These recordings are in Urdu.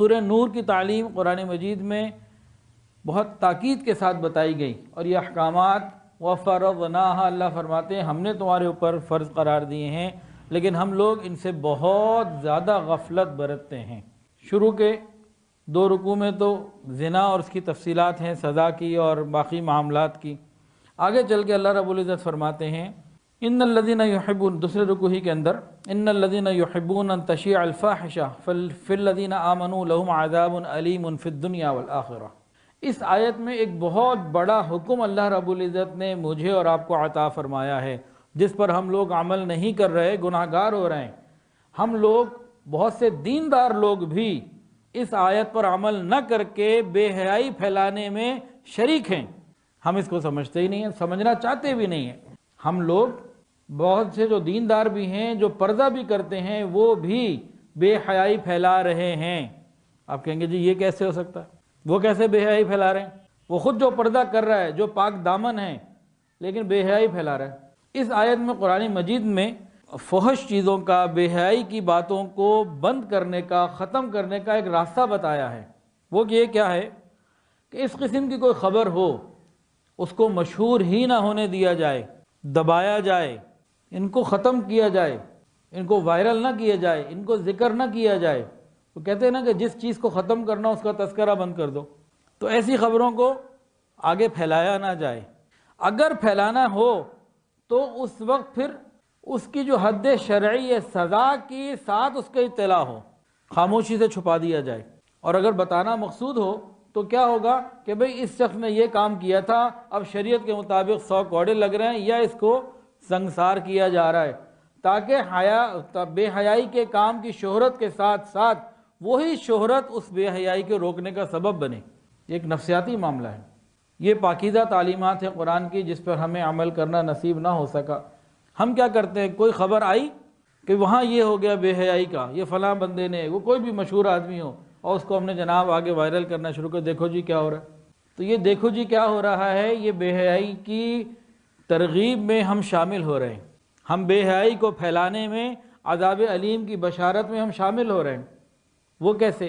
سورہ نور کی تعلیم قرآن مجید میں بہت تاکید کے ساتھ بتائی گئی، اور یہ احکامات وَفَرَضْنَاهَا اللہ فرماتے ہیں ہم نے تمہارے اوپر فرض قرار دیے ہیں، لیکن ہم لوگ ان سے بہت زیادہ غفلت برتتے ہیں۔ شروع کے 2 رکوع میں تو زنا اور اس کی تفصیلات ہیں، سزا کی اور باقی معاملات کی۔ آگے چل کے اللہ رب العزت فرماتے ہیں ان الذین یحبون، دوسرے رکوع ہی کے اندر، ان الذین یحبون ان تشیع الفاحشہ فی الذین آمنوا لہم عذاب علیم فی الدنیا والآخرہ۔ اس آیت میں ایک بہت بڑا حکم اللہ رب العزت نے مجھے اور آپ کو عطا فرمایا ہے، جس پر ہم لوگ عمل نہیں کر رہے، گناہ گار ہو رہے ہیں۔ ہم لوگ بہت سے دیندار لوگ بھی اس آیت پر عمل نہ کر کے بے حیائی پھیلانے میں شریک ہیں۔ ہم اس کو سمجھتے ہی نہیں ہیں، سمجھنا چاہتے بھی نہیں ہیں۔ ہم لوگ بہت سے جو دیندار بھی ہیں، جو پردہ بھی کرتے ہیں، وہ بھی بے حیائی پھیلا رہے ہیں۔ آپ کہیں گے جی یہ کیسے ہو سکتا ہے؟ وہ کیسے بے حیائی پھیلا رہے ہیں؟ وہ خود جو پردہ کر رہا ہے، جو پاک دامن ہے، لیکن بے حیائی پھیلا رہا ہے۔ اس آیت میں قرآن مجید میں فحش چیزوں کا، بے حیائی کی باتوں کو بند کرنے کا، ختم کرنے کا ایک راستہ بتایا ہے۔ وہ یہ کیا ہے کہ اس قسم کی کوئی خبر ہو، اس کو مشہور ہی نہ ہونے دیا جائے، دبایا جائے، ان کو ختم کیا جائے، ان کو وائرل نہ کیا جائے، ان کو ذکر نہ کیا جائے۔ وہ کہتے ہیں نا کہ جس چیز کو ختم کرنا اس کا تذکرہ بند کر دو، تو ایسی خبروں کو آگے پھیلایا نہ جائے۔ اگر پھیلانا ہو تو اس وقت پھر اس کی جو حد شرعی ہے، سزا کی ساتھ اس کا اطلاع ہو، خاموشی سے چھپا دیا جائے۔ اور اگر بتانا مقصود ہو تو کیا ہوگا کہ بھئی اس شخص نے یہ کام کیا تھا، اب شریعت کے مطابق 100 کوڑے لگ رہے ہیں، یا اس کو سنگسار کیا جا رہا ہے، تاکہ بے حیائی کے کام کی شہرت کے ساتھ ساتھ وہی شہرت اس بے حیائی کو روکنے کا سبب بنے۔ یہ ایک نفسیاتی معاملہ ہے۔ یہ پاکیزہ تعلیمات ہے قرآن کی، جس پر ہمیں عمل کرنا نصیب نہ ہو سکا۔ ہم کیا کرتے ہیں، کوئی خبر آئی کہ وہاں یہ ہو گیا بے حیائی کا، یہ فلاں بندے نے، وہ کوئی بھی مشہور آدمی ہو، اور اس کو ہم نے جناب آگے وائرل کرنا شروع کر، دیکھو جی کیا ہو رہا ہے۔ تو یہ دیکھو جی کیا ہو رہا ہے، یہ بے حیائی کی ترغیب میں ہم شامل ہو رہے ہیں۔ ہم بے حیائی کو پھیلانے میں، عذاب علیم کی بشارت میں ہم شامل ہو رہے ہیں۔ وہ کیسے؟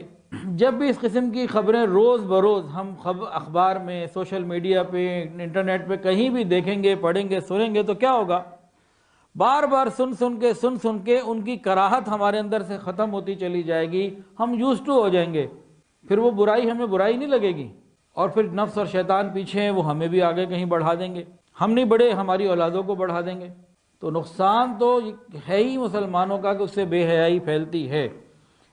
جب بھی اس قسم کی خبریں روز بروز ہم اخبار میں، سوشل میڈیا پہ، انٹرنیٹ پہ کہیں بھی دیکھیں گے، پڑھیں گے، سنیں گے، تو کیا ہوگا؟ بار بار سن کے ان کی کراہت ہمارے اندر سے ختم ہوتی چلی جائے گی، ہم یوزڈ ٹو ہو جائیں گے۔ پھر وہ برائی ہمیں برائی نہیں لگے گی، اور پھر نفس اور شیطان پیچھے ہیں، وہ ہمیں بھی آگے کہیں بڑھا دیں گے، ہم نہیں بڑھے ہماری اولادوں کو بڑھا دیں گے۔ تو نقصان تو ہے ہی مسلمانوں کا کہ اس سے بے حیائی پھیلتی ہے۔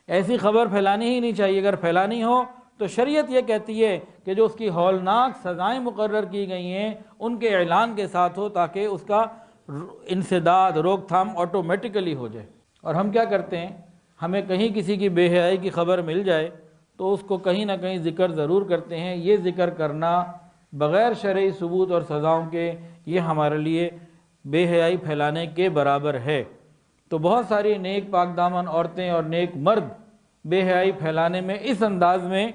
ایسی خبر پھیلانی ہی نہیں چاہیے۔ اگر پھیلانی ہو تو شریعت یہ کہتی ہے کہ جو اس کی ہولناک سزائیں مقرر کی گئی ہیں ان کے اعلان کے ساتھ ہو، تاکہ اس کا انسداد، روک تھام آٹومیٹیکلی ہو جائے۔ اور ہم کیا کرتے ہیں، ہمیں کہیں کسی کی بے حیائی کی خبر مل جائے تو اس کو کہیں نہ کہیں ذکر ضرور کرتے ہیں۔ یہ ذکر کرنا بغیر شرعی ثبوت اور سزاؤں کے، یہ ہمارے لیے بے حیائی پھیلانے کے برابر ہے۔ تو بہت ساری نیک پاک دامن عورتیں اور نیک مرد بے حیائی پھیلانے میں اس انداز میں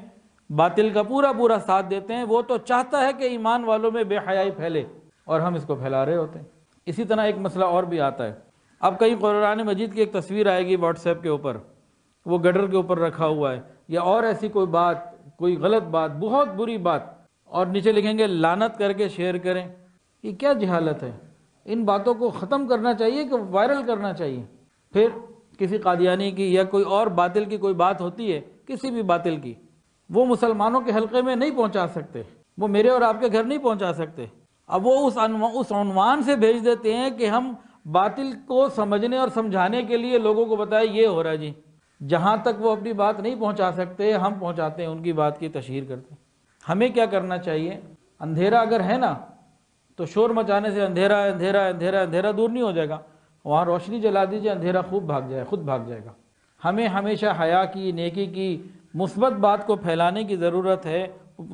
باطل کا پورا ساتھ دیتے ہیں۔ وہ تو چاہتا ہے کہ ایمان والوں میں بے حیائی پھیلے، اور ہم اس کو پھیلا رہے ہوتے ہیں۔ اسی طرح ایک مسئلہ اور بھی آتا ہے۔ اب کہیں قرآن مجید کی ایک تصویر آئے گی واٹس ایپ کے اوپر، وہ گڈر کے اوپر رکھا ہوا ہے، یا اور ایسی کوئی بات، کوئی غلط بات، بہت بری بات، اور نیچے لکھیں گے لعنت کر کے شیئر کریں۔ یہ کیا جہالت ہے؟ ان باتوں کو ختم کرنا چاہیے کہ وائرل کرنا چاہیے۔ پھر کسی قادیانی کی یا کوئی اور باطل کی کوئی بات ہوتی ہے، کسی بھی باطل کی، وہ مسلمانوں کے حلقے میں نہیں پہنچا سکتے، وہ میرے اور آپ کے گھر نہیں پہنچا سکتے۔ اب وہ اس عنوان سے بھیج دیتے ہیں کہ ہم باطل کو سمجھنے اور سمجھانے کے لیے لوگوں کو بتائیں یہ ہو رہا ہے جی۔ جہاں تک وہ اپنی بات نہیں پہنچا سکتے، ہم پہنچاتے ہیں، ان کی بات کی تشہیر کرتے ہیں۔ ہمیں کیا کرنا چاہیے؟ اندھیرا اگر ہے نا تو شور مچانے سے اندھیرا اندھیرا اندھیرا اندھیرا دور نہیں ہو جائے گا، وہاں روشنی جلا دیجیے، اندھیرا خود بھاگ جائے گا۔ ہمیں ہمیشہ حیا کی، نیکی کی، مثبت بات کو پھیلانے کی ضرورت ہے،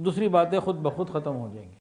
دوسری باتیں خود بخود ختم ہو جائیں گی۔